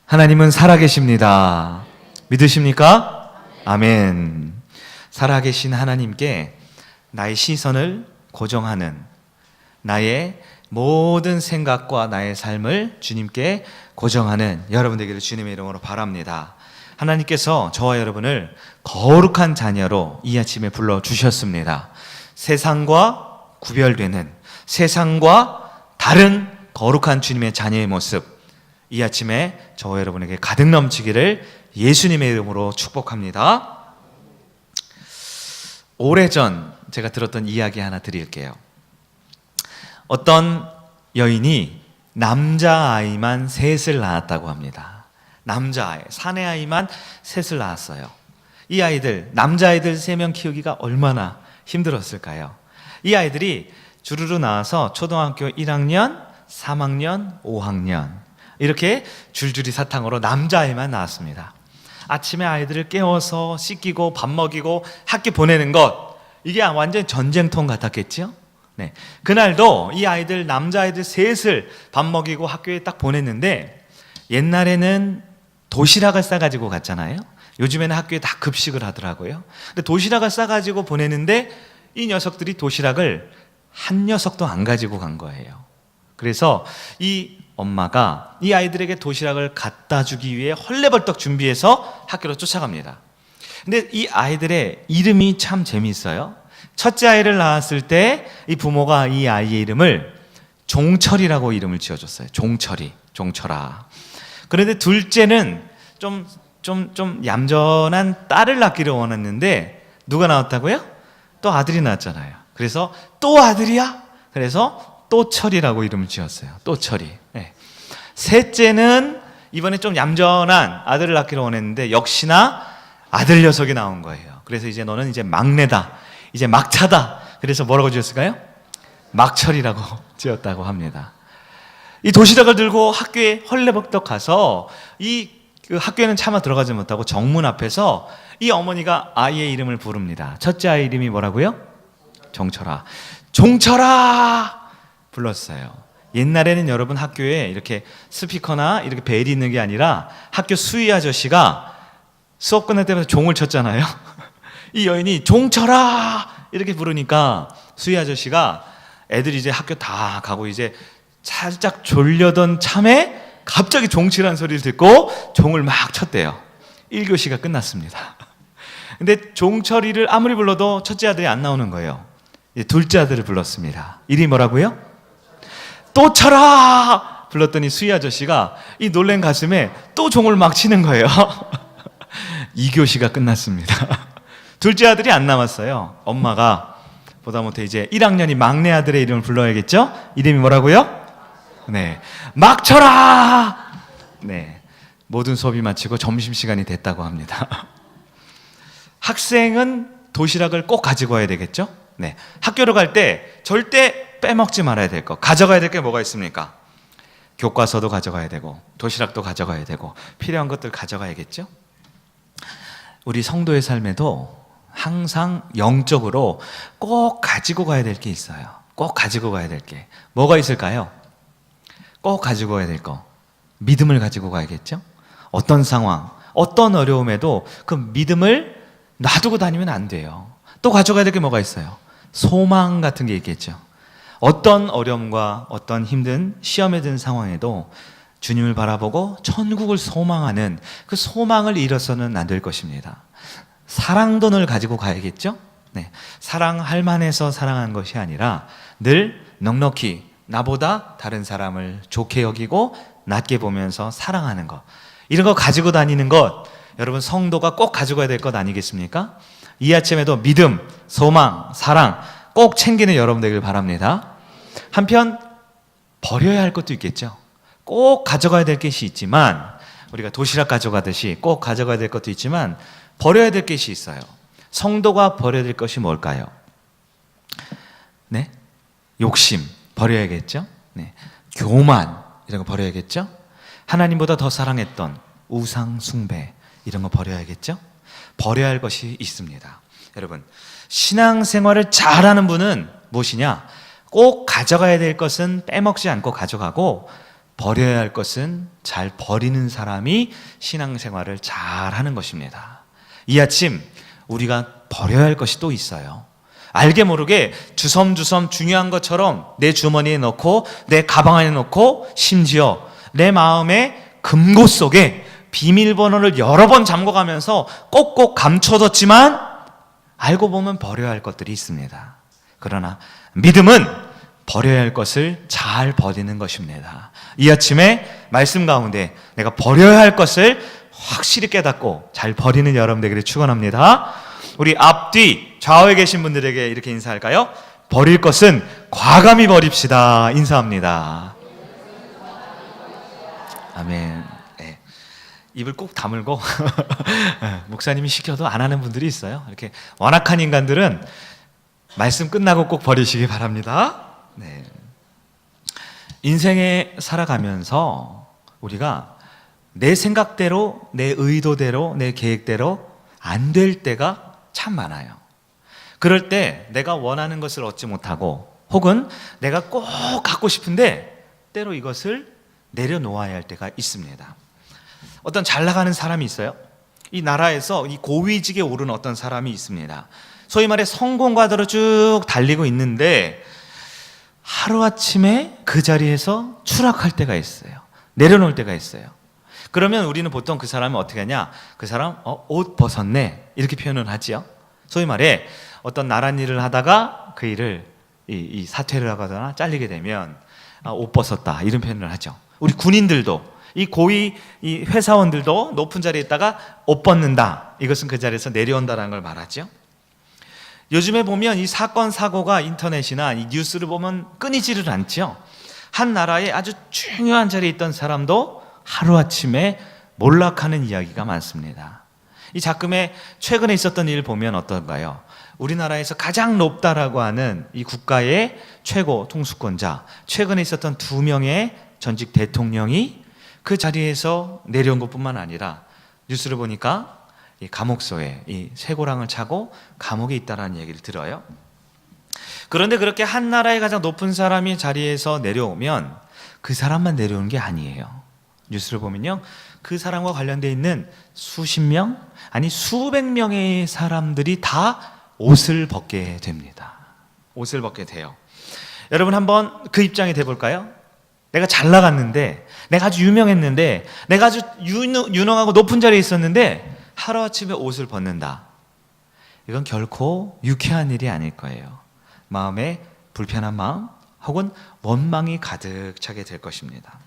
하나님은 살아계십니다. 믿으십니까? 아멘. 살아계신 하나님께 나의 시선을 고정하는, 나의 모든 생각과 나의 삶을 주님께 고정하는 여러분 되기를 주님의 이름으로 바랍니다. 하나님께서 저와 여러분을 거룩한 자녀로 이 아침에 불러주셨습니다. 세상과 구별되는, 세상과 다른 거룩한 주님의 자녀의 모습, 이 아침에 저와 여러분에게 가득 넘치기를 예수님의 이름으로 축복합니다. 오래전 제가 들었던 이야기 하나 드릴게요. 어떤 여인이 남자아이만 셋을 낳았다고 합니다. 남자아이, 사내아이만 셋을 낳았어요. 이 아이들, 남자아이들 3명 키우기가 얼마나 힘들었을까요? 이 아이들이 주르르 나와서 초등학교 1학년, 3학년, 5학년 이렇게 줄줄이 사탕으로 남자아이만 낳았습니다. 아침에 아이들을 깨워서 씻기고 밥 먹이고 학교 보내는 것, 이게 완전 전쟁통 같았겠죠? 네. 그날도 이 아이들, 남자아이들 셋을 밥 먹이고 학교에 딱 보냈는데, 옛날에는 도시락을 싸가지고 갔잖아요. 요즘에는 학교에 다 급식을 하더라고요. 근데 도시락을 싸가지고 보내는데 이 녀석들이 도시락을 한 녀석도 안 가지고 간 거예요. 그래서 이 엄마가 이 아이들에게 도시락을 갖다 주기 위해 헐레벌떡 준비해서 학교로 쫓아갑니다. 근데 이 아이들의 이름이 참 재미있어요. 첫째 아이를 낳았을 때 이 부모가 이 아이의 이름을 종철이라고 이름을 지어줬어요. 종철이, 종철아. 그런데 둘째는 좀 얌전한 딸을 낳기를 원했는데 누가 나왔다고요? 또 아들이 낳았잖아요. 그래서 또 아들이야? 그래서 또철이라고 이름을 지었어요. 또철이. 네. 셋째는 이번에 좀 얌전한 아들을 낳기를 원했는데 역시나 아들 녀석이 나온 거예요. 그래서 이제 너는 이제 막내다, 이제 막차다. 그래서 뭐라고 지었을까요? 막철이라고 지었다고 합니다. 이 도시락을 들고 학교에 헐레벌떡 가서 그 학교에는 차마 들어가지 못하고 정문 앞에서 이 어머니가 아이의 이름을 부릅니다. 첫째 아이 이름이 뭐라고요? 종철아. 종철아! 불렀어요. 옛날에는 여러분 학교에 이렇게 스피커나 이렇게 벨이 있는 게 아니라 학교 수위 아저씨가 수업 끝날 때마다 종을 쳤잖아요. 이 여인이 종철아! 이렇게 부르니까 수위 아저씨가 애들이 이제 학교 다 가고 이제 살짝 졸려던 참에 갑자기 종치라는 소리를 듣고 종을 막 쳤대요. 1교시가 끝났습니다. 근데 종철이를 아무리 불러도 첫째 아들이 안 나오는 거예요. 둘째 아들을 불렀습니다. 이름이 뭐라고요? 또 쳐라! 불렀더니 수희 아저씨가 이 놀란 가슴에 또 종을 막 치는 거예요. 2교시가 끝났습니다. 둘째 아들이 안 남았어요. 엄마가 보다 못해 이제 1학년이 막내 아들의 이름을 불러야겠죠? 이름이 뭐라고요? 네, 막 쳐라! 네, 모든 수업이 마치고 점심시간이 됐다고 합니다. 학생은 도시락을 꼭 가지고 와야 되겠죠? 네, 학교로 갈 때 절대 빼먹지 말아야 될 거, 가져가야 될 게 뭐가 있습니까? 교과서도 가져가야 되고 도시락도 가져가야 되고 필요한 것들 가져가야겠죠? 우리 성도의 삶에도 항상 영적으로 꼭 가지고 가야 될 게 있어요. 꼭 가지고 가야 될 게 뭐가 있을까요? 꼭 가지고 가야 될 거, 믿음을 가지고 가야겠죠? 어떤 상황, 어떤 어려움에도 그 믿음을 놔두고 다니면 안 돼요. 또 가져가야 될 게 뭐가 있어요? 소망 같은 게 있겠죠. 어떤 어려움과 어떤 힘든 시험에 든 상황에도 주님을 바라보고 천국을 소망하는 그 소망을 잃어서는 안 될 것입니다. 사랑도 늘 가지고 가야겠죠? 네. 사랑할 만해서 사랑한 것이 아니라 늘 넉넉히 나보다 다른 사람을 좋게 여기고 낮게 보면서 사랑하는 것, 이런 거 가지고 다니는 것, 여러분 성도가 꼭 가지고 될 것 아니겠습니까? 이 아침에도 믿음, 소망, 사랑 꼭 챙기는 여러분 되길 바랍니다. 한편 버려야 할 것도 있겠죠. 꼭 가져가야 될 것이 있지만, 우리가 도시락 가져가듯이 꼭 가져가야 될 것도 있지만 버려야 될 것이 있어요. 성도가 버려야 될 것이 뭘까요? 네? 욕심 버려야겠죠? 네. 교만 이런 거 버려야겠죠? 하나님보다 더 사랑했던 우상 숭배 이런 거 버려야겠죠? 버려야 할 것이 있습니다. 여러분, 신앙생활을 잘하는 분은 무엇이냐? 꼭 가져가야 될 것은 빼먹지 않고 가져가고 버려야 할 것은 잘 버리는 사람이 신앙생활을 잘 하는 것입니다. 이 아침 우리가 버려야 할 것이 또 있어요. 알게 모르게 주섬주섬 중요한 것처럼 내 주머니에 넣고 내 가방 안에 넣고 심지어 내 마음의 금고 속에 비밀번호를 여러 번 잠궈가면서 꼭꼭 감춰뒀지만 알고 보면 버려야 할 것들이 있습니다. 그러나 믿음은 버려야 할 것을 잘 버리는 것입니다. 이 아침에 말씀 가운데 내가 버려야 할 것을 확실히 깨닫고 잘 버리는 여러분 되기를 축원합니다. 우리 앞뒤 좌우에 계신 분들에게 이렇게 인사할까요? 버릴 것은 과감히 버립시다. 인사합니다. 아멘. 네. 입을 꼭 다물고 목사님이 시켜도 안 하는 분들이 있어요. 이렇게 완악한 인간들은 말씀 끝나고 꼭 버리시기 바랍니다. 네. 인생에 살아가면서 우리가 내 생각대로, 내 의도대로, 내 계획대로 안 될 때가 참 많아요. 그럴 때 내가 원하는 것을 얻지 못하고 혹은 내가 꼭 갖고 싶은데 때로 이것을 내려놓아야 할 때가 있습니다. 어떤 잘 나가는 사람이 있어요. 이 나라에서 이 고위직에 오른 어떤 사람이 있습니다. 소위 말해 성공과대로 쭉 달리고 있는데 하루아침에 그 자리에서 추락할 때가 있어요. 내려놓을 때가 있어요. 그러면 우리는 보통 그 사람은 어떻게 하냐? 그 사람 옷 벗었네 이렇게 표현을 하지요. 소위 말해 어떤 나란 일을 하다가 그 일을 이 사퇴를 하거나 잘리게 되면 옷 벗었다 이런 표현을 하죠. 우리 군인들도 이 고위 이 회사원들도 높은 자리에 있다가 옷 벗는다. 이것은 그 자리에서 내려온다는 걸 말하죠. 요즘에 보면 이 사건 사고가 인터넷이나 이 뉴스를 보면 끊이지를 않죠. 한 나라에 아주 중요한 자리에 있던 사람도 하루아침에 몰락하는 이야기가 많습니다. 이 작금에 최근에 있었던 일을 보면 어떤가요? 우리나라에서 가장 높다라고 하는 이 국가의 최고 통수권자, 최근에 있었던 2명의 전직 대통령이 그 자리에서 내려온 것뿐만 아니라 뉴스를 보니까 이 감옥소에 이 쇠고랑을 차고 감옥에 있다라는 얘기를 들어요. 그런데 그렇게 한 나라의 가장 높은 사람이 자리에서 내려오면 그 사람만 내려오는 게 아니에요. 뉴스를 보면요, 그 사람과 관련되어 있는 수십 명, 아니 수백 명의 사람들이 다 옷을 벗게 됩니다. 옷을 벗게 돼요. 여러분 한번 그 입장이 돼볼까요? 내가 잘 나갔는데, 내가 아주 유명했는데, 내가 아주 유능하고 높은 자리에 있었는데 하루아침에 옷을 벗는다. 이건 결코 유쾌한 일이 아닐 거예요. 마음에 불편한 마음 혹은 원망이 가득 차게 될 것입니다.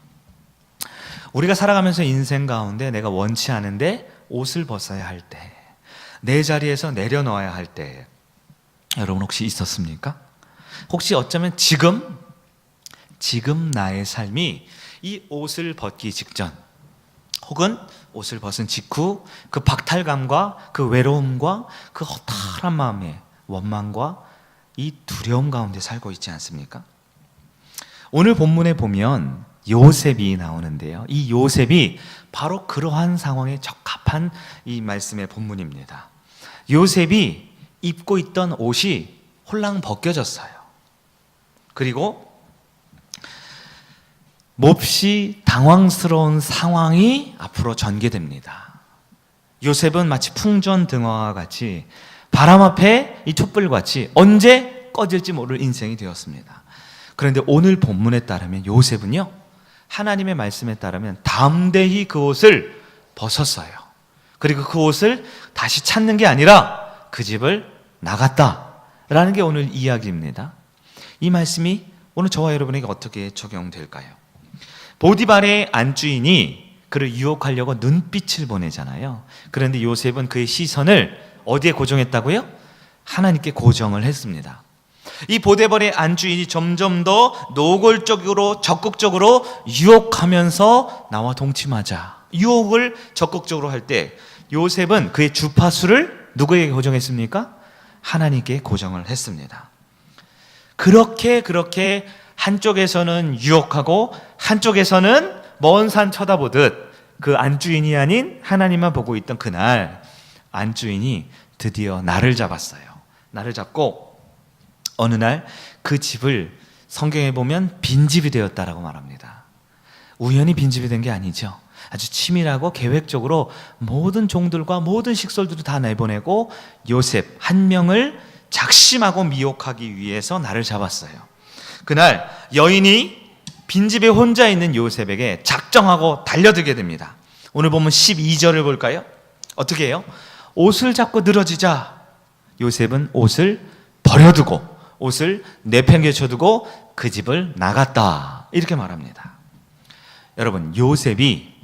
우리가 살아가면서 인생 가운데 내가 원치 않은데 옷을 벗어야 할 때, 내 자리에서 내려놓아야 할 때, 여러분 혹시 있었습니까? 혹시 어쩌면 지금 나의 삶이 이 옷을 벗기 직전 혹은 옷을 벗은 직후 그 박탈감과 그 외로움과 그 허탈한 마음의 원망과 이 두려움 가운데 살고 있지 않습니까? 오늘 본문에 보면 요셉이 나오는데요. 이 요셉이 바로 그러한 상황에 적합한 이 말씀의 본문입니다. 요셉이 입고 있던 옷이 홀랑 벗겨졌어요. 그리고 몹시 당황스러운 상황이 앞으로 전개됩니다. 요셉은 마치 풍전등화와 같이 바람 앞에 이 촛불같이 언제 꺼질지 모를 인생이 되었습니다. 그런데 오늘 본문에 따르면 요셉은요, 하나님의 말씀에 따르면 담대히 그 옷을 벗었어요. 그리고 그 옷을 다시 찾는 게 아니라 그 집을 나갔다라는 게 오늘 이야기입니다. 이 말씀이 오늘 저와 여러분에게 어떻게 적용될까요? 보디발의 안주인이 그를 유혹하려고 눈빛을 보내잖아요. 그런데 요셉은 그의 시선을 어디에 고정했다고요? 하나님께 고정을 했습니다. 이 보디발의 안주인이 점점 더 노골적으로 적극적으로 유혹하면서 나와 동침하자, 유혹을 적극적으로 할 때 요셉은 그의 주파수를 누구에게 고정했습니까? 하나님께 고정을 했습니다. 그렇게 한쪽에서는 유혹하고 한쪽에서는 먼 산 쳐다보듯 그 안주인이 아닌 하나님만 보고 있던 그날, 안주인이 드디어 나를 잡았어요. 나를 잡고 어느 날 그 집을 성경에 보면 빈집이 되었다라고 말합니다. 우연히 빈집이 된 게 아니죠. 아주 치밀하고 계획적으로 모든 종들과 모든 식솔들을 다 내보내고 요셉 한 명을 작심하고 미혹하기 위해서 날을 잡았어요. 그날 여인이 빈집에 혼자 있는 요셉에게 작정하고 달려들게 됩니다. 오늘 보면 12절을 볼까요? 어떻게 해요? 옷을 잡고 늘어지자 요셉은 옷을 버려두고 옷을 내팽개쳐두고 그 집을 나갔다, 이렇게 말합니다. 여러분, 요셉이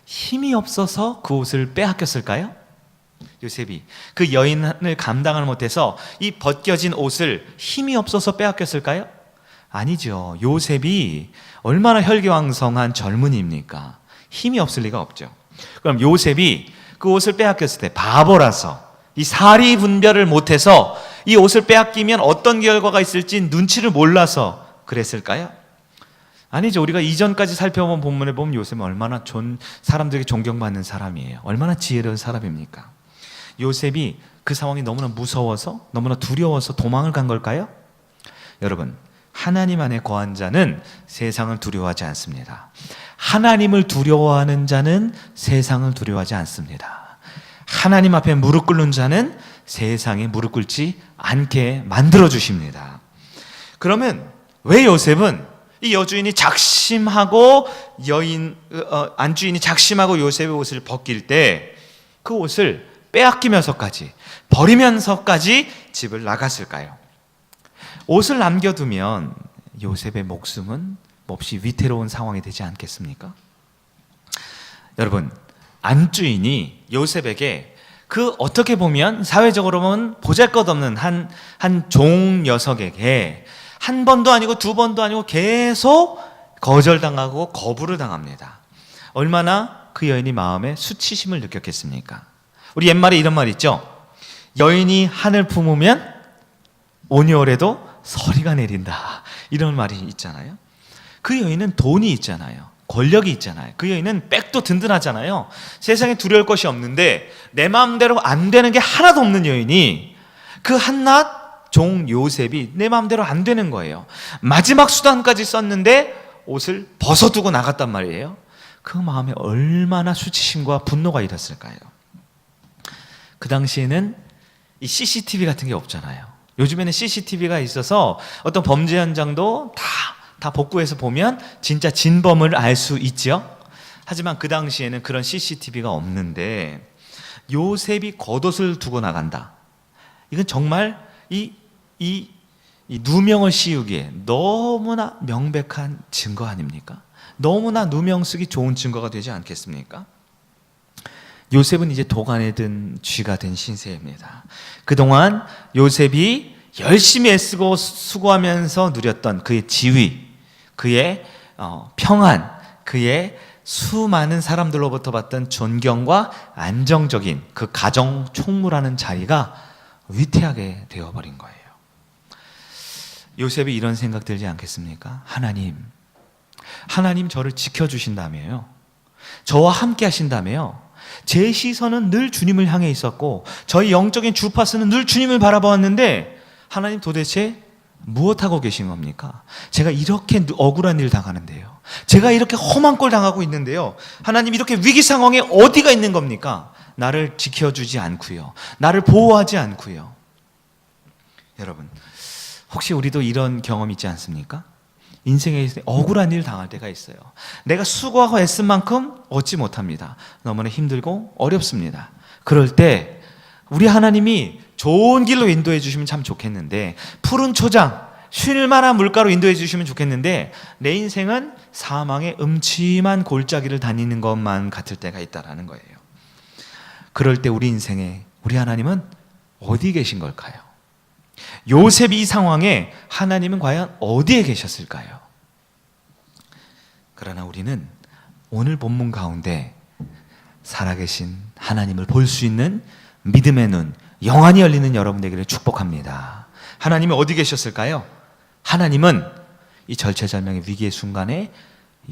힘이 없어서 그 옷을 빼앗겼을까요? 요셉이 그 여인을 감당을 못해서 이 벗겨진 옷을 힘이 없어서 빼앗겼을까요? 아니죠. 요셉이 얼마나 혈기왕성한 젊은이입니까? 힘이 없을 리가 없죠. 그럼 요셉이 그 옷을 빼앗겼을 때 바보라서 이 사리 분별을 못해서 이 옷을 빼앗기면 어떤 결과가 있을지 눈치를 몰라서 그랬을까요? 아니죠. 우리가 이전까지 살펴본 본문에 보면 요셉은 얼마나 사람들에게 존경받는 사람이에요. 얼마나 지혜로운 사람입니까? 요셉이 그 상황이 너무나 무서워서, 너무나 두려워서 도망을 간 걸까요? 여러분, 하나님 안에 거한 자는 세상을 두려워하지 않습니다. 하나님을 두려워하는 자는 세상을 두려워하지 않습니다. 하나님 앞에 무릎 꿇는 자는 세상에 무릎 꿇지 않게 만들어 주십니다. 그러면 왜 요셉은 이 여주인이 작심하고 안주인이 작심하고 요셉의 옷을 벗길 때 그 옷을 빼앗기면서까지, 버리면서까지 집을 나갔을까요? 옷을 남겨두면 요셉의 목숨은 몹시 위태로운 상황이 되지 않겠습니까? 여러분, 안주인이 요셉에게 그 어떻게 보면 사회적으로 보면 보잘것없는 한 종 녀석에게 한 번도 아니고 두 번도 아니고 계속 거절당하고 거부를 당합니다. 얼마나 그 여인이 마음에 수치심을 느꼈겠습니까? 우리 옛말에 이런 말 있죠. 여인이 한을 품으면 온여울에도 서리가 내린다, 이런 말이 있잖아요. 그 여인은 돈이 있잖아요. 권력이 있잖아요. 그 여인은 백도 든든하잖아요. 세상에 두려울 것이 없는데 내 마음대로 안 되는 게 하나도 없는 여인이 그 한낱 종 요셉이 내 마음대로 안 되는 거예요. 마지막 수단까지 썼는데 옷을 벗어두고 나갔단 말이에요. 그 마음에 얼마나 수치심과 분노가 일었을까요? 그 당시에는 이 CCTV 같은 게 없잖아요. 요즘에는 CCTV가 있어서 어떤 범죄 현장도 다 복구해서 보면 진짜 진범을 알 수 있죠. 하지만 그 당시에는 그런 CCTV가 없는데 요셉이 겉옷을 두고 나간다. 이건 정말 이 누명을 씌우기에 너무나 명백한 증거 아닙니까? 너무나 누명 쓰기 좋은 증거가 되지 않겠습니까? 요셉은 이제 도간에 든 쥐가 된 신세입니다. 그동안 요셉이 열심히 애쓰고 수고하면서 누렸던 그의 지위, 그의 평안, 그의 수많은 사람들로부터 받던 존경과 안정적인 그 가정 총무라는 자리가 위태하게 되어버린 거예요. 요셉이 이런 생각 들지 않겠습니까? 하나님 저를 지켜주신다며요. 저와 함께 하신다며요. 제 시선은 늘 주님을 향해 있었고 저희 영적인 주파수는 늘 주님을 바라보았는데 하나님 도대체 무엇하고 계신 겁니까? 제가 이렇게 억울한 일 당하는데요. 제가 이렇게 험한 꼴 당하고 있는데요. 하나님 이렇게 위기 상황에 어디가 있는 겁니까? 나를 지켜주지 않고요. 나를 보호하지 않고요. 여러분, 혹시 우리도 이런 경험 있지 않습니까? 인생에 억울한 일 당할 때가 있어요. 내가 수고하고 애쓴 만큼 얻지 못합니다. 너무나 힘들고 어렵습니다. 그럴 때 우리 하나님이 좋은 길로 인도해 주시면 참 좋겠는데, 푸른 초장, 쉴 만한 물가로 인도해 주시면 좋겠는데 내 인생은 사망의 음침한 골짜기를 다니는 것만 같을 때가 있다라는 거예요. 그럴 때 우리 인생에 우리 하나님은 어디 계신 걸까요? 요셉이 이 상황에 하나님은 과연 어디에 계셨을까요? 그러나 우리는 오늘 본문 가운데 살아계신 하나님을 볼 수 있는 믿음의 눈, 영안이 열리는 여러분 되기를 축복합니다. 하나님이 어디 계셨을까요? 하나님은 이 절체절명의 위기의 순간에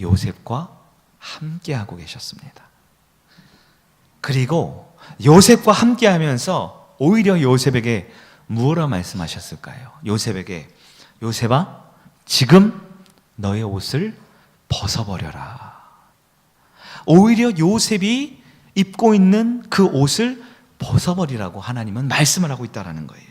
요셉과 함께하고 계셨습니다. 그리고 요셉과 함께하면서 오히려 요셉에게 무엇라 말씀하셨을까요? 요셉에게, 요셉아, 지금 너의 옷을 벗어버려라. 오히려 요셉이 입고 있는 그 옷을 벗어버리라고 하나님은 말씀을 하고 있다는 거예요.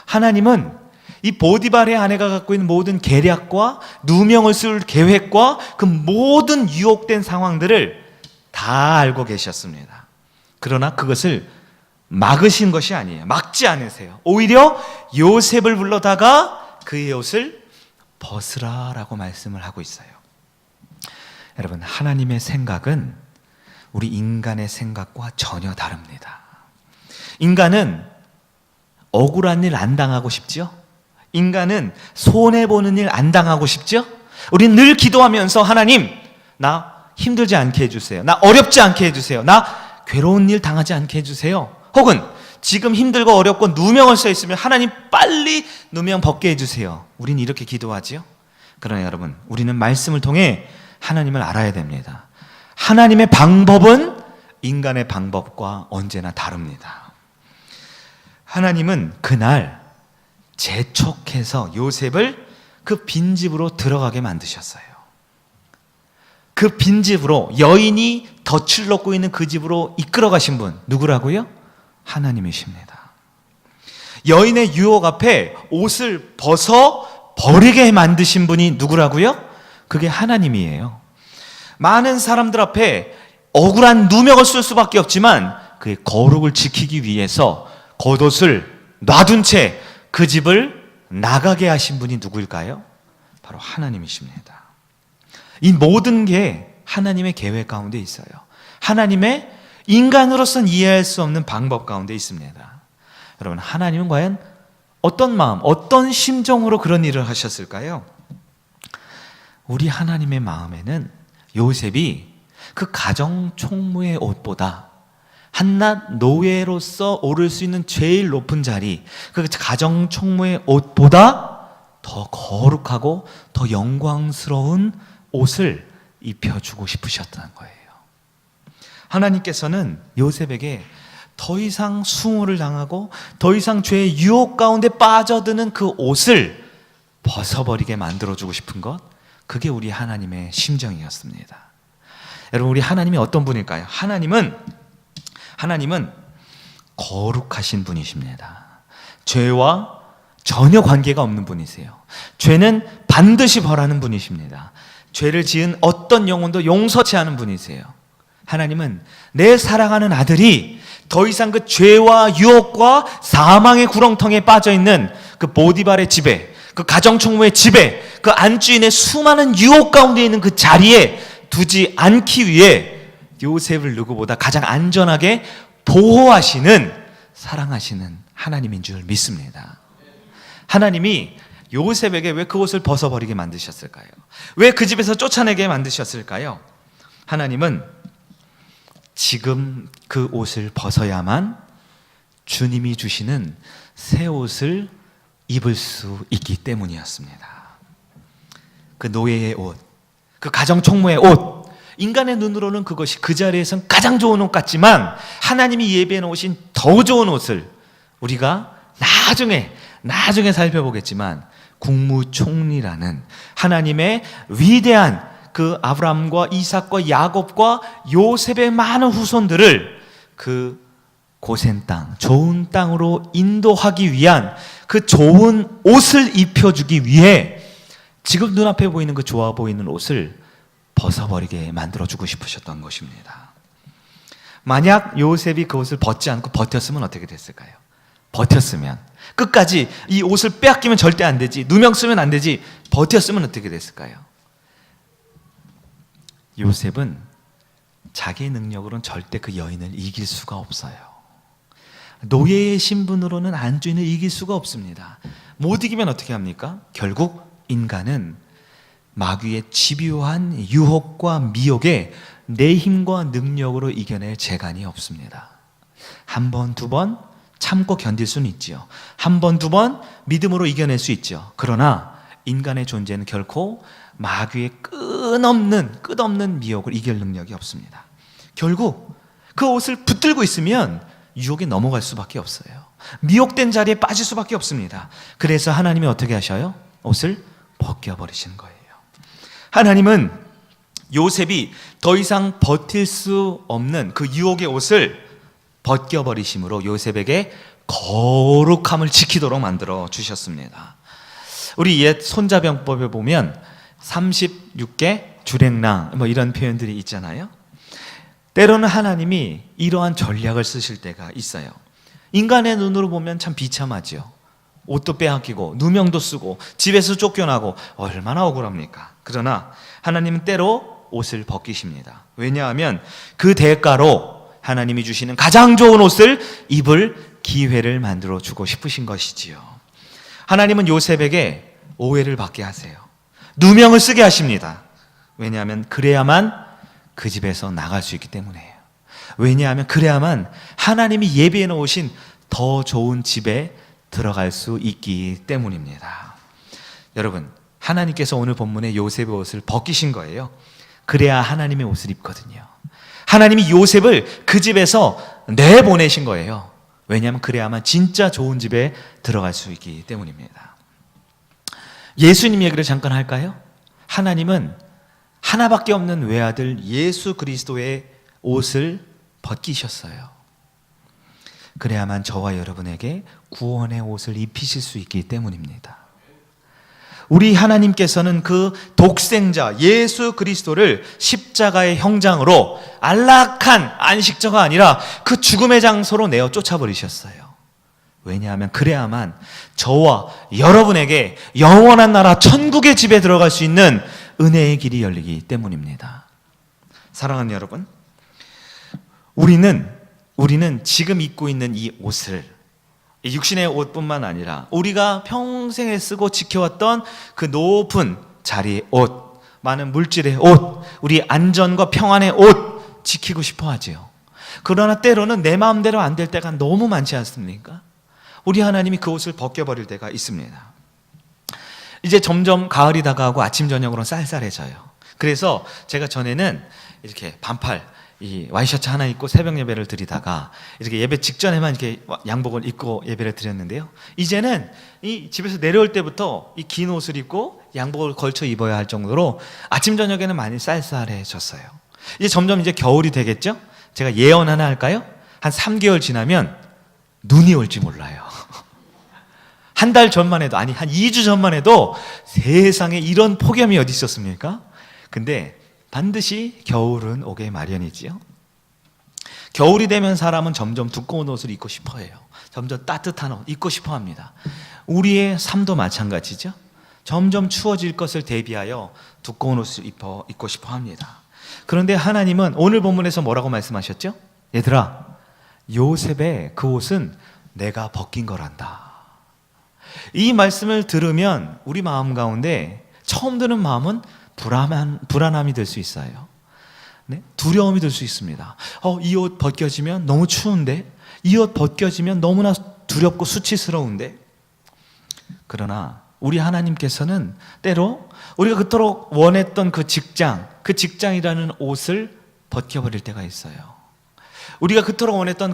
하나님은 이 보디발의 아내가 갖고 있는 모든 계략과 누명을 쓸 계획과 그 모든 유혹된 상황들을 다 알고 계셨습니다. 그러나 그것을 막으신 것이 아니에요. 막지 않으세요. 오히려 요셉을 불러다가 그의 옷을 벗으라라고 말씀을 하고 있어요. 여러분, 하나님의 생각은 우리 인간의 생각과 전혀 다릅니다. 인간은 억울한 일 안 당하고 싶죠? 인간은 손해보는 일 안 당하고 싶죠? 우린 늘 기도하면서 하나님, 나 힘들지 않게 해주세요. 나 어렵지 않게 해주세요. 나 괴로운 일 당하지 않게 해주세요. 혹은 지금 힘들고 어렵고 누명을 써 있으면 하나님 빨리 누명 벗게 해주세요. 우린 이렇게 기도하지요. 그러나 여러분, 우리는 말씀을 통해 하나님을 알아야 됩니다. 하나님의 방법은 인간의 방법과 언제나 다릅니다. 하나님은 그날 재촉해서 요셉을 그 빈집으로 들어가게 만드셨어요. 그 빈집으로, 여인이 덫을 놓고 있는 그 집으로 이끌어 가신 분 누구라고요? 하나님이십니다. 여인의 유혹 앞에 옷을 벗어 버리게 만드신 분이 누구라고요? 그게 하나님이에요. 많은 사람들 앞에 억울한 누명을 쓸 수밖에 없지만 그의 거룩을 지키기 위해서 겉옷을 놔둔 채 그 집을 나가게 하신 분이 누구일까요? 바로 하나님이십니다. 이 모든 게 하나님의 계획 가운데 있어요. 하나님의 인간으로서는 이해할 수 없는 방법 가운데 있습니다. 여러분, 하나님은 과연 어떤 마음, 어떤 심정으로 그런 일을 하셨을까요? 우리 하나님의 마음에는 요셉이 그 가정 총무의 옷보다 한낱 노예로서 오를 수 있는 제일 높은 자리, 그 가정 총무의 옷보다 더 거룩하고 더 영광스러운 옷을 입혀주고 싶으셨다는 거예요. 하나님께서는 요셉에게 더 이상 수모를 당하고 더 이상 죄의 유혹 가운데 빠져드는 그 옷을 벗어버리게 만들어주고 싶은 것, 그게 우리 하나님의 심정이었습니다. 여러분, 우리 하나님이 어떤 분일까요? 하나님은 거룩하신 분이십니다. 죄와 전혀 관계가 없는 분이세요. 죄는 반드시 벌하는 분이십니다. 죄를 지은 어떤 영혼도 용서치 않은 분이세요. 하나님은 내 사랑하는 아들이 더 이상 그 죄와 유혹과 사망의 구렁텅이에 빠져있는 그 보디발의 집에, 그 가정총무의 집에, 그 안주인의 수많은 유혹 가운데 있는 그 자리에 두지 않기 위해 요셉을 누구보다 가장 안전하게 보호하시는, 사랑하시는 하나님인 줄 믿습니다. 하나님이 요셉에게 왜 그 옷을 벗어버리게 만드셨을까요? 왜 그 집에서 쫓아내게 만드셨을까요? 하나님은 지금 그 옷을 벗어야만 주님이 주시는 새 옷을 입을 수 있기 때문이었습니다. 그 노예의 옷, 그 가정 총무의 옷, 인간의 눈으로는 그것이 그 자리에선 가장 좋은 옷 같지만 하나님이 예배해 놓으신 더 좋은 옷을 우리가 나중에 살펴보겠지만 국무총리라는 하나님의 위대한 그 아브라함과 이삭과 야곱과 요셉의 많은 후손들을 그 고센 땅, 좋은 땅으로 인도하기 위한 그 좋은 옷을 입혀주기 위해 지금 눈앞에 보이는 그 좋아 보이는 옷을 벗어버리게 만들어주고 싶으셨던 것입니다. 만약 요셉이 그 옷을 벗지 않고 버텼으면 어떻게 됐을까요? 버텼으면, 끝까지 이 옷을 빼앗기면 절대 안 되지, 누명 쓰면 안 되지, 버텼으면 어떻게 됐을까요? 요셉은 자기의 능력으로는 절대 그 여인을 이길 수가 없어요. 노예의 신분으로는 안주인을 이길 수가 없습니다. 못 이기면 어떻게 합니까? 결국 인간은 마귀의 집요한 유혹과 미혹에 내 힘과 능력으로 이겨낼 재간이 없습니다. 한 번, 두 번 참고 견딜 수는 있지요. 한 번, 두 번 믿음으로 이겨낼 수 있죠. 그러나 인간의 존재는 결코 마귀의 끝없는 미혹을 이길 능력이 없습니다. 결국 그 옷을 붙들고 있으면 유혹에 넘어갈 수밖에 없어요. 미혹된 자리에 빠질 수밖에 없습니다. 그래서 하나님이 어떻게 하셔요? 옷을 벗겨버리시는 거예요. 하나님은 요셉이 더 이상 버틸 수 없는 그 유혹의 옷을 벗겨버리심으로 요셉에게 거룩함을 지키도록 만들어 주셨습니다. 우리 옛 손자병법에 보면 36개 주랭랑 뭐 이런 표현들이 있잖아요. 때로는 하나님이 이러한 전략을 쓰실 때가 있어요. 인간의 눈으로 보면 참 비참하죠. 옷도 빼앗기고 누명도 쓰고 집에서 쫓겨나고 얼마나 억울합니까? 그러나 하나님은 때로 옷을 벗기십니다. 왜냐하면 그 대가로 하나님이 주시는 가장 좋은 옷을 입을 기회를 만들어 주고 싶으신 것이지요. 하나님은 요셉에게 오해를 받게 하세요. 누명을 쓰게 하십니다. 왜냐하면 그래야만 그 집에서 나갈 수 있기 때문이에요. 왜냐하면 그래야만 하나님이 예비해 놓으신 더 좋은 집에 들어갈 수 있기 때문입니다. 여러분, 하나님께서 오늘 본문에 요셉의 옷을 벗기신 거예요. 그래야 하나님의 옷을 입거든요. 하나님이 요셉을 그 집에서 내보내신 거예요. 왜냐하면 그래야만 진짜 좋은 집에 들어갈 수 있기 때문입니다. 예수님 얘기를 잠깐 할까요? 하나님은 하나밖에 없는 외아들 예수 그리스도의 옷을 벗기셨어요. 그래야만 저와 여러분에게 구원의 옷을 입히실 수 있기 때문입니다. 우리 하나님께서는 그 독생자 예수 그리스도를 십자가의 형장으로 안락한 안식처가 아니라 그 죽음의 장소로 내어 쫓아버리셨어요. 왜냐하면 그래야만 저와 여러분에게 영원한 나라 천국의 집에 들어갈 수 있는 은혜의 길이 열리기 때문입니다. 사랑하는 여러분, 우리는 지금 입고 있는 이 옷을 육신의 옷뿐만 아니라 우리가 평생에 쓰고 지켜왔던 그 높은 자리의 옷, 많은 물질의 옷, 우리 안전과 평안의 옷 지키고 싶어 하지요. 그러나 때로는 내 마음대로 안 될 때가 너무 많지 않습니까? 우리 하나님이 그 옷을 벗겨버릴 때가 있습니다. 이제 점점 가을이 다가오고 아침 저녁으로는 쌀쌀해져요. 그래서 제가 전에는 이렇게 반팔 이 와이셔츠 하나 입고 새벽 예배를 드리다가 이렇게 예배 직전에만 이렇게 양복을 입고 예배를 드렸는데요. 이제는 이 집에서 내려올 때부터 이 긴 옷을 입고 양복을 걸쳐 입어야 할 정도로 아침 저녁에는 많이 쌀쌀해졌어요. 이제 점점 이제 겨울이 되겠죠? 제가 예언 하나 할까요? 한 3개월 지나면 눈이 올지 몰라요. 한 달 전만 해도, 아니 한 2주 전만 해도 세상에 이런 폭염이 어디 있었습니까? 근데 반드시 겨울은 오게 마련이지요. 겨울이 되면 사람은 점점 두꺼운 옷을 입고 싶어 해요. 점점 따뜻한 옷 입고 싶어 합니다. 우리의 삶도 마찬가지죠. 점점 추워질 것을 대비하여 두꺼운 옷을 입고 싶어 합니다. 그런데 하나님은 오늘 본문에서 뭐라고 말씀하셨죠? 얘들아, 요셉의 그 옷은 내가 벗긴 거란다. 이 말씀을 들으면 우리 마음 가운데 처음 드는 마음은 불안함이 될 수 있어요. 네? 두려움이 들 수 있습니다. 이 옷 벗겨지면 너무 추운데, 이 옷 벗겨지면 너무나 두렵고 수치스러운데. 그러나 우리 하나님께서는 때로 우리가 그토록 원했던 그 직장이라는 옷을 벗겨버릴 때가 있어요. 우리가 그토록 원했던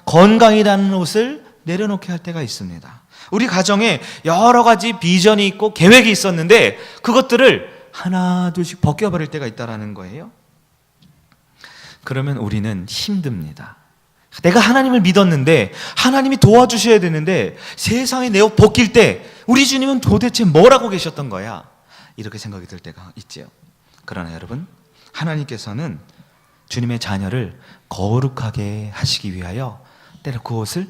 건강이라는 옷을 내려놓게 할 때가 있습니다. 우리 가정에 여러 가지 비전이 있고 계획이 있었는데 그것들을 하나 둘씩 벗겨버릴 때가 있다는 거예요. 그러면 우리는 힘듭니다. 내가 하나님을 믿었는데 하나님이 도와주셔야 되는데 세상에 내 옷 벗길 때 우리 주님은 도대체 뭘 하고 계셨던 거야? 이렇게 생각이 들 때가 있죠. 그러나 여러분, 하나님께서는 주님의 자녀를 거룩하게 하시기 위하여 때로 그 옷을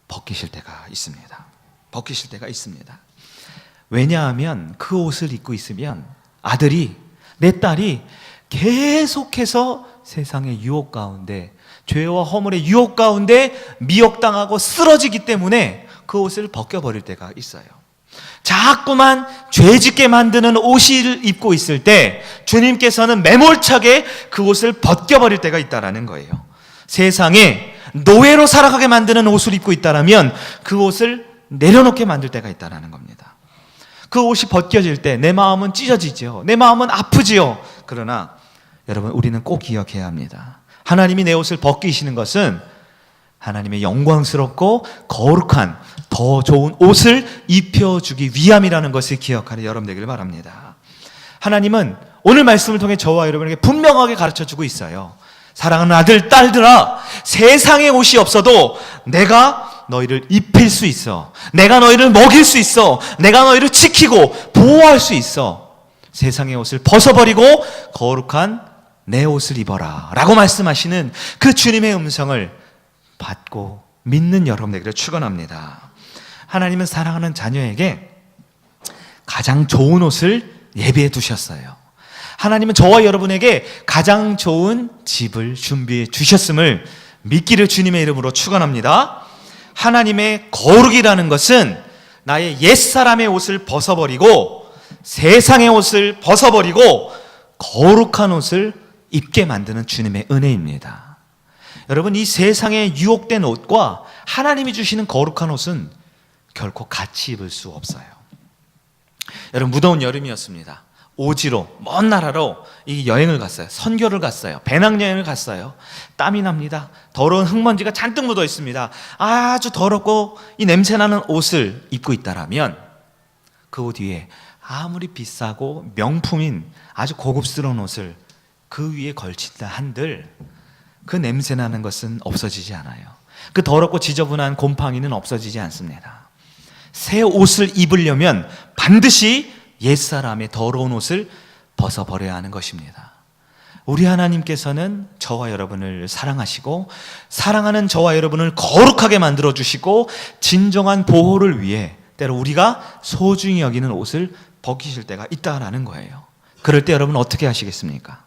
벗기실 때가 있습니다. 왜냐하면 그 옷을 입고 있으면 아들이, 내 딸이 계속해서 세상의 유혹 가운데, 죄와 허물의 유혹 가운데 미혹당하고 쓰러지기 때문에 그 옷을 벗겨버릴 때가 있어요. 자꾸만 죄짓게 만드는 옷을 입고 있을 때 주님께서는 매몰차게 그 옷을 벗겨버릴 때가 있다는 거예요. 세상에 노예로 살아가게 만드는 옷을 입고 있다면 그 옷을 내려놓게 만들 때가 있다는 겁니다. 그 옷이 벗겨질 때 내 마음은 찢어지죠. 내 마음은 아프지요. 그러나 여러분, 우리는 꼭 기억해야 합니다. 하나님이 내 옷을 벗기시는 것은 하나님의 영광스럽고 거룩한 더 좋은 옷을 입혀주기 위함이라는 것을 기억하는 여러분 되기를 바랍니다. 하나님은 오늘 말씀을 통해 저와 여러분에게 분명하게 가르쳐주고 있어요. 사랑하는 아들, 딸들아, 세상에 옷이 없어도 내가 너희를 입힐 수 있어. 내가 너희를 먹일 수 있어. 내가 너희를 지키고 보호할 수 있어. 세상의 옷을 벗어버리고 거룩한 내 옷을 입어라 라고 말씀하시는 그 주님의 음성을 받고 믿는 여러분에게 축원합니다. 하나님은 사랑하는 자녀에게 가장 좋은 옷을 예비해 두셨어요. 하나님은 저와 여러분에게 가장 좋은 집을 준비해 주셨음을 믿기를 주님의 이름으로 축원합니다. 하나님의 거룩이라는 것은 나의 옛사람의 옷을 벗어버리고 세상의 옷을 벗어버리고 거룩한 옷을 입게 만드는 주님의 은혜입니다. 여러분, 이 세상에 유혹된 옷과 하나님이 주시는 거룩한 옷은 결코 같이 입을 수 없어요. 여러분, 무더운 여름이었습니다. 오지로 먼 나라로 이 여행을 갔어요. 선교를 갔어요. 배낭여행을 갔어요. 땀이 납니다. 더러운 흙먼지가 잔뜩 묻어 있습니다. 아주 더럽고 이 냄새나는 옷을 입고 있다라면 그 옷 위에 아무리 비싸고 명품인 아주 고급스러운 옷을 그 위에 걸친다 한들 그 냄새나는 것은 없어지지 않아요. 그 더럽고 지저분한 곰팡이는 없어지지 않습니다. 새 옷을 입으려면 반드시 옛사람의 더러운 옷을 벗어버려야 하는 것입니다. 우리 하나님께서는 저와 여러분을 사랑하시고 사랑하는 저와 여러분을 거룩하게 만들어주시고 진정한 보호를 위해 때로 우리가 소중히 여기는 옷을 벗기실 때가 있다라는 거예요. 그럴 때 여러분 어떻게 하시겠습니까?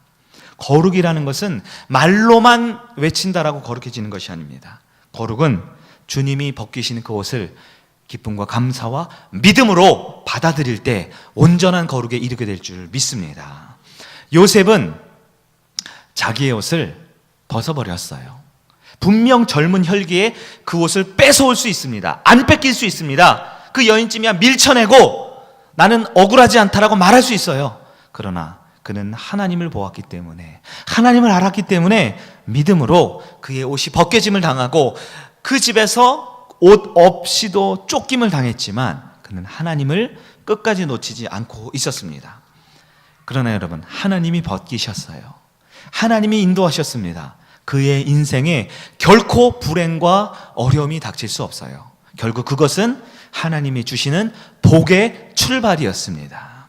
거룩이라는 것은 말로만 외친다라고 거룩해지는 것이 아닙니다. 거룩은 주님이 벗기시는 그 옷을 기쁨과 감사와 믿음으로 받아들일 때 온전한 거룩에 이르게 될 줄 믿습니다. 요셉은 자기의 옷을 벗어버렸어요. 분명 젊은 혈기에 그 옷을 뺏어올 수 있습니다. 안 뺏길 수 있습니다. 그 여인쯤이야 밀쳐내고 나는 억울하지 않다라고 말할 수 있어요. 그러나 그는 하나님을 보았기 때문에, 하나님을 알았기 때문에 믿음으로 그의 옷이 벗겨짐을 당하고 그 집에서 옷 없이도 쫓김을 당했지만 그는 하나님을 끝까지 놓치지 않고 있었습니다. 그러나 여러분, 하나님이 벗기셨어요. 하나님이 인도하셨습니다. 그의 인생에 결코 불행과 어려움이 닥칠 수 없어요. 결국 그것은 하나님이 주시는 복의 출발이었습니다.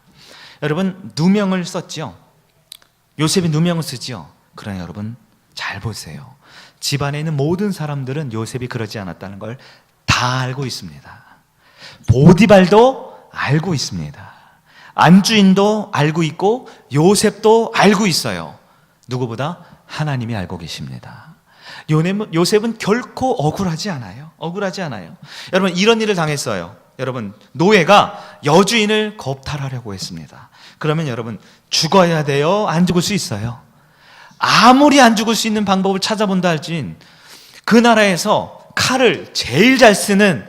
여러분, 누명을 썼죠. 요셉이 누명을 쓰죠. 그러나 여러분 잘 보세요. 집안에 있는 모든 사람들은 요셉이 그러지 않았다는 걸 다 알고 있습니다. 보디발도 알고 있습니다. 안주인도 알고 있고 요셉도 알고 있어요. 누구보다 하나님이 알고 계십니다. 요셉은 결코 억울하지 않아요. 억울하지 않아요. 여러분, 이런 일을 당했어요. 여러분, 노예가 여주인을 겁탈하려고 했습니다. 그러면 여러분, 죽어야 돼요? 안 죽을 수 있어요? 아무리 안 죽을 수 있는 방법을 찾아본다 할진 그 나라에서 칼을 제일 잘 쓰는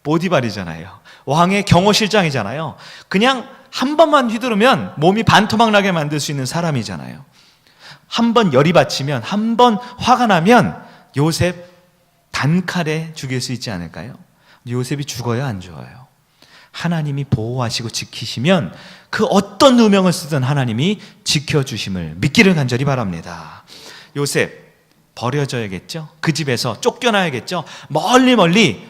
보디발이잖아요. 왕의 경호실장이잖아요. 그냥 한 번만 휘두르면 몸이 반토막 나게 만들 수 있는 사람이잖아요. 한 번 열이 받치면, 한 번 화가 나면 요셉 단칼에 죽일 수 있지 않을까요? 요셉이 죽어요, 안 죽어요? 하나님이 보호하시고 지키시면 그 어떤 누명을 쓰든 하나님이 지켜주심을 믿기를 간절히 바랍니다. 요셉 버려져야겠죠? 그 집에서 쫓겨나야겠죠? 멀리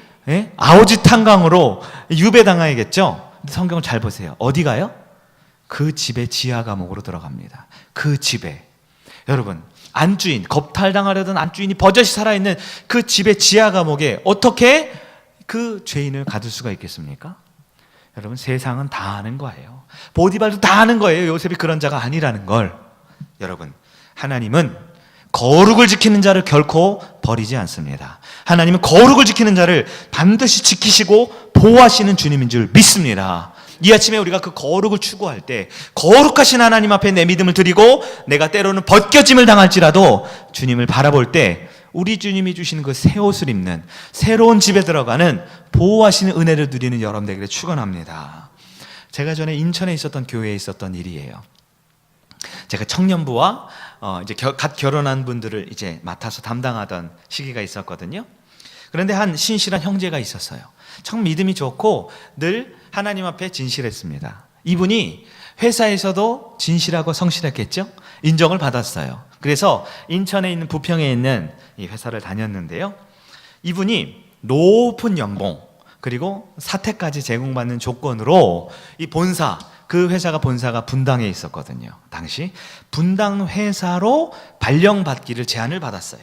아오지탄강으로 유배당해야겠죠? 성경을 잘 보세요. 어디 가요? 그 집의 지하 감옥으로 들어갑니다. 그 집에. 여러분, 안주인, 겁탈당하려던 안주인이 버젓이 살아있는 그 집의 지하 감옥에 어떻게 그 죄인을 가둘 수가 있겠습니까? 여러분, 세상은 다 아는 거예요. 보디발도 다 아는 거예요. 요셉이 그런 자가 아니라는 걸. 여러분, 하나님은 거룩을 지키는 자를 결코 버리지 않습니다. 하나님은 거룩을 지키는 자를 반드시 지키시고 보호하시는 주님인 줄 믿습니다. 이 아침에 우리가 그 거룩을 추구할 때 거룩하신 하나님 앞에 내 믿음을 드리고 내가 때로는 벗겨짐을 당할지라도 주님을 바라볼 때 우리 주님이 주시는 그 새 옷을 입는 새로운 집에 들어가는 보호하시는 은혜를 누리는 여러분들에게 축원합니다. 제가 전에 인천에 있었던 교회에 있었던 일이에요. 제가 청년부와 이제 갓 결혼한 분들을 이제 맡아서 담당하던 시기가 있었거든요. 그런데 한 신실한 형제가 있었어요. 참 믿음이 좋고 늘 하나님 앞에 진실했습니다. 이분이 회사에서도 진실하고 성실했겠죠? 인정을 받았어요. 그래서 인천에 있는 부평에 있는 이 회사를 다녔는데요. 이분이 높은 연봉 그리고 사택까지 제공받는 조건으로 이 본사, 그 회사가 본사가 분당에 있었거든요. 당시 분당 회사로 발령받기를 제안을 받았어요.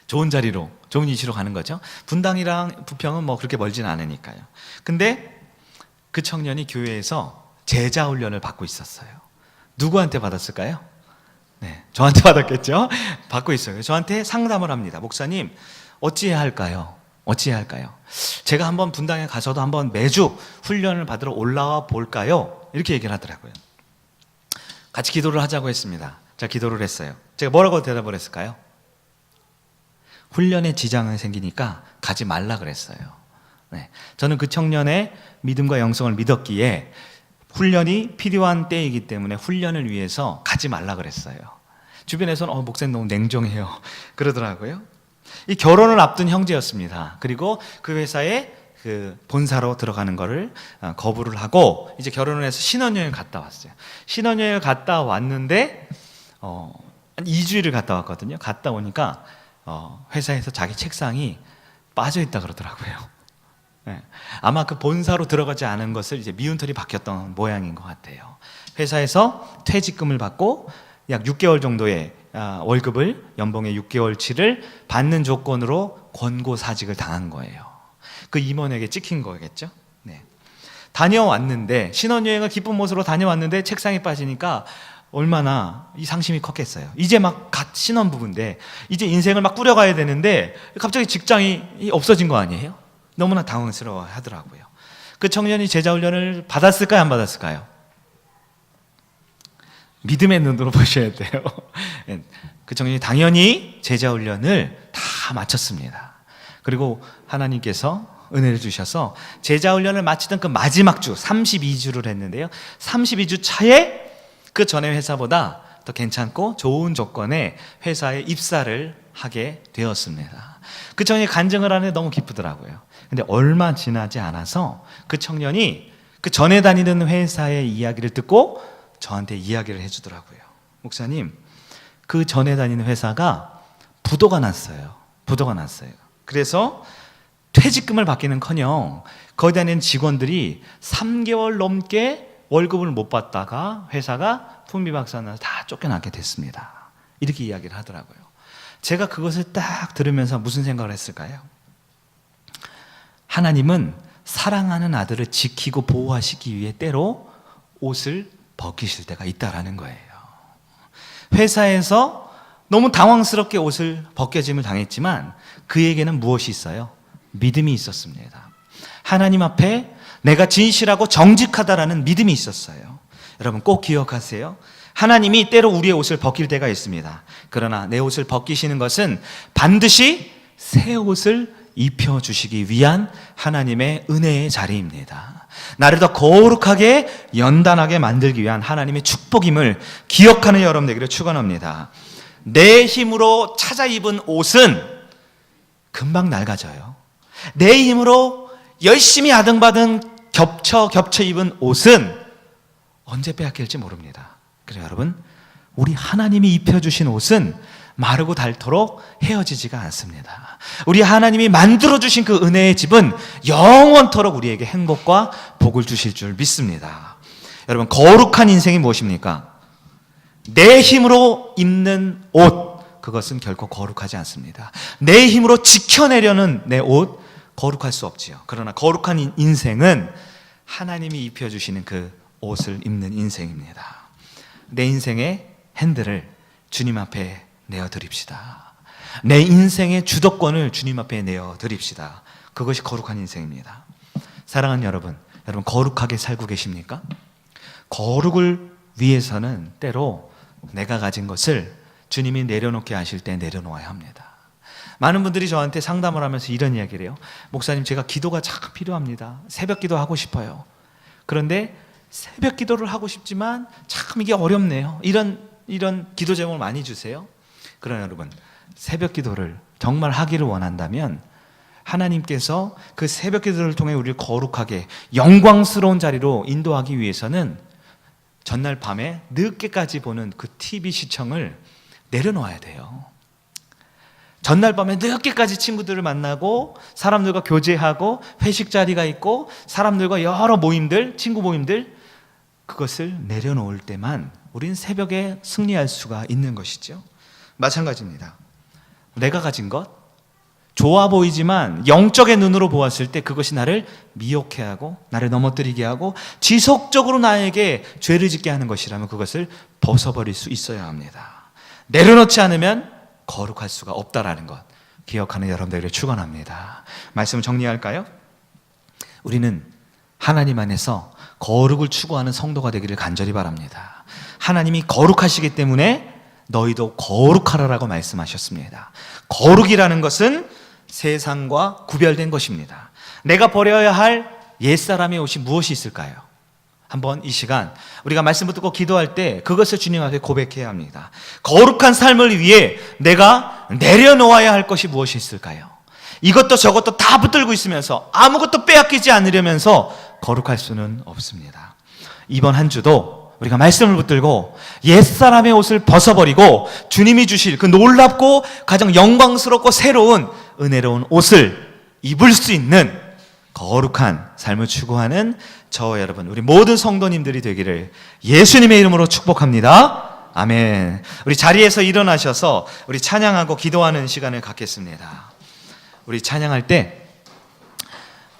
좋은 자리로, 좋은 이시로 가는 거죠. 분당이랑 부평은 뭐 그렇게 멀진 않으니까요. 근데 그 청년이 교회에서 제자 훈련을 받고 있었어요. 누구한테 받았을까요? 네, 저한테 받았겠죠. 받고 있어요. 저한테 상담을 합니다. 목사님, 어찌해야 할까요? 어찌해야 할까요? 제가 한번 분당에 가서도 한번 매주 훈련을 받으러 올라와 볼까요? 이렇게 얘기를 하더라고요. 같이 기도를 하자고 했습니다. 제가 기도를 했어요. 제가 뭐라고 대답을 했을까요? 훈련에 지장이 생기니까 가지 말라 그랬어요. 네, 저는 그 청년의 믿음과 영성을 믿었기에 훈련이 필요한 때이기 때문에 훈련을 위해서 가지 말라 그랬어요. 주변에서는 목사님 너무 냉정해요 그러더라고요. 이 결혼을 앞둔 형제였습니다. 그리고 그 회사에 그 본사로 들어가는 거를 거부를 하고 이제 결혼을 해서 신혼여행을 갔다 왔어요. 신혼여행을 갔다 왔는데 한 2주일을 갔다 왔거든요. 갔다 오니까 회사에서 자기 책상이 빠져 있다 그러더라고요. 네. 아마 그 본사로 들어가지 않은 것을 이제 미운털이 바뀌었던 모양인 것 같아요. 회사에서 퇴직금을 받고 약 6개월 정도의 월급을 연봉의 6개월치를 받는 조건으로 권고사직을 당한 거예요. 그 임원에게 찍힌 거겠죠. 네. 다녀왔는데 신혼여행을 기쁜 모습으로 다녀왔는데 책상이 빠지니까 얼마나 이 상심이 컸겠어요. 이제 막 갓 신혼부부인데 이제 인생을 막 꾸려가야 되는데 갑자기 직장이 없어진 거 아니에요? 너무나 당황스러워 하더라고요. 그 청년이 제자훈련을 받았을까요? 안 받았을까요? 믿음의 눈으로 보셔야 돼요. 그 청년이 당연히 제자훈련을 다 마쳤습니다. 그리고 하나님께서 은혜를 주셔서 제자훈련을 마치던 그 마지막 주 32주를 했는데요. 32주 차에 그 전에 회사보다 더 괜찮고 좋은 조건의 회사에 입사를 하게 되었습니다. 그 청년이 간증을 하는데 너무 기쁘더라고요. 근데 얼마 지나지 않아서 그 청년이 그 전에 다니던 회사의 이야기를 듣고 저한테 이야기를 해주더라고요. 목사님, 그 전에 다니는 회사가 부도가 났어요. 부도가 났어요. 그래서 퇴직금을 받기는커녕 거기 다니는 직원들이 3개월 넘게 월급을 못 받다가 회사가 풍비박산나서 다 쫓겨나게 됐습니다. 이렇게 이야기를 하더라고요. 제가 그것을 딱 들으면서 무슨 생각을 했을까요? 하나님은 사랑하는 아들을 지키고 보호하시기 위해 때로 옷을 벗기실 때가 있다라는 거예요. 회사에서 너무 당황스럽게 옷을 벗겨짐을 당했지만 그에게는 무엇이 있어요? 믿음이 있었습니다. 하나님 앞에 내가 진실하고 정직하다라는 믿음이 있었어요. 여러분 꼭 기억하세요. 하나님이 때로 우리의 옷을 벗길 때가 있습니다. 그러나 내 옷을 벗기시는 것은 반드시 새 옷을 입혀주시기 위한 하나님의 은혜의 자리입니다. 나를 더 거룩하게 연단하게 만들기 위한 하나님의 축복임을 기억하는 여러분 되기를 축원합니다. 내 힘으로 찾아 입은 옷은 금방 낡아져요. 내 힘으로 열심히 아등바등 겹쳐 입은 옷은 언제 빼앗길지 모릅니다. 그래서 여러분, 우리 하나님이 입혀주신 옷은 마르고 닳도록 헤어지지가 않습니다. 우리 하나님이 만들어주신 그 은혜의 집은 영원토록 우리에게 행복과 복을 주실 줄 믿습니다. 여러분, 거룩한 인생이 무엇입니까? 내 힘으로 입는 옷, 그것은 결코 거룩하지 않습니다. 내 힘으로 지켜내려는 내 옷, 거룩할 수 없지요. 그러나 거룩한 인생은 하나님이 입혀주시는 그 옷을 입는 인생입니다. 내 인생의 핸들을 주님 앞에 내어드립시다. 내 인생의 주도권을 주님 앞에 내어드립시다. 그것이 거룩한 인생입니다. 사랑하는 여러분, 여러분 거룩하게 살고 계십니까? 거룩을 위해서는 때로 내가 가진 것을 주님이 내려놓게 하실 때 내려놓아야 합니다. 많은 분들이 저한테 상담을 하면서 이런 이야기를 해요. 목사님, 제가 기도가 참 필요합니다. 새벽 기도 하고 싶어요. 그런데 새벽 기도를 하고 싶지만 참 이게 어렵네요. 이런 기도 제목을 많이 주세요. 그러나 여러분, 새벽 기도를 정말 하기를 원한다면 하나님께서 그 새벽 기도를 통해 우리를 거룩하게 영광스러운 자리로 인도하기 위해서는 전날 밤에 늦게까지 보는 그 TV 시청을 내려놓아야 돼요. 전날 밤에 늦게까지 친구들을 만나고 사람들과 교제하고 회식 자리가 있고 사람들과 여러 모임들, 친구 모임들, 그것을 내려놓을 때만 우린 새벽에 승리할 수가 있는 것이죠. 마찬가지입니다. 내가 가진 것, 좋아 보이지만 영적의 눈으로 보았을 때 그것이 나를 미혹해 하고 나를 넘어뜨리게 하고 지속적으로 나에게 죄를 짓게 하는 것이라면 그것을 벗어버릴 수 있어야 합니다. 내려놓지 않으면 거룩할 수가 없다라는 것 기억하는 여러분들에게 축원합니다. 말씀을 정리할까요? 우리는 하나님 안에서 거룩을 추구하는 성도가 되기를 간절히 바랍니다. 하나님이 거룩하시기 때문에 너희도 거룩하라라고 말씀하셨습니다. 거룩이라는 것은 세상과 구별된 것입니다. 내가 버려야 할 옛사람의 옷이 무엇이 있을까요? 한번 이 시간 우리가 말씀 붙들고 기도할 때 그것을 주님 앞에 고백해야 합니다. 거룩한 삶을 위해 내가 내려놓아야 할 것이 무엇이 있을까요? 이것도 저것도 다 붙들고 있으면서 아무것도 빼앗기지 않으려면서 거룩할 수는 없습니다. 이번 한 주도 우리가 말씀을 붙들고 옛사람의 옷을 벗어버리고 주님이 주실 그 놀랍고 가장 영광스럽고 새로운 은혜로운 옷을 입을 수 있는 거룩한 삶을 추구하는 저와 여러분, 우리 모든 성도님들이 되기를 예수님의 이름으로 축복합니다. 아멘. 우리 자리에서 일어나셔서 우리 찬양하고 기도하는 시간을 갖겠습니다. 우리 찬양할 때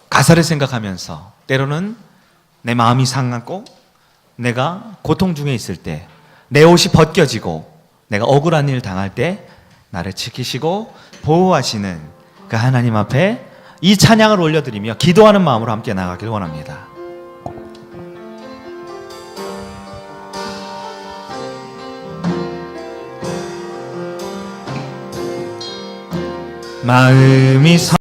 가사를 생각하면서 때로는 내 마음이 상하고 내가 고통 중에 있을 때 내 옷이 벗겨지고 내가 억울한 일 당할 때 나를 지키시고 보호하시는 그 하나님 앞에 이 찬양을 올려드리며 기도하는 마음으로 함께 나가길 원합니다. 마음이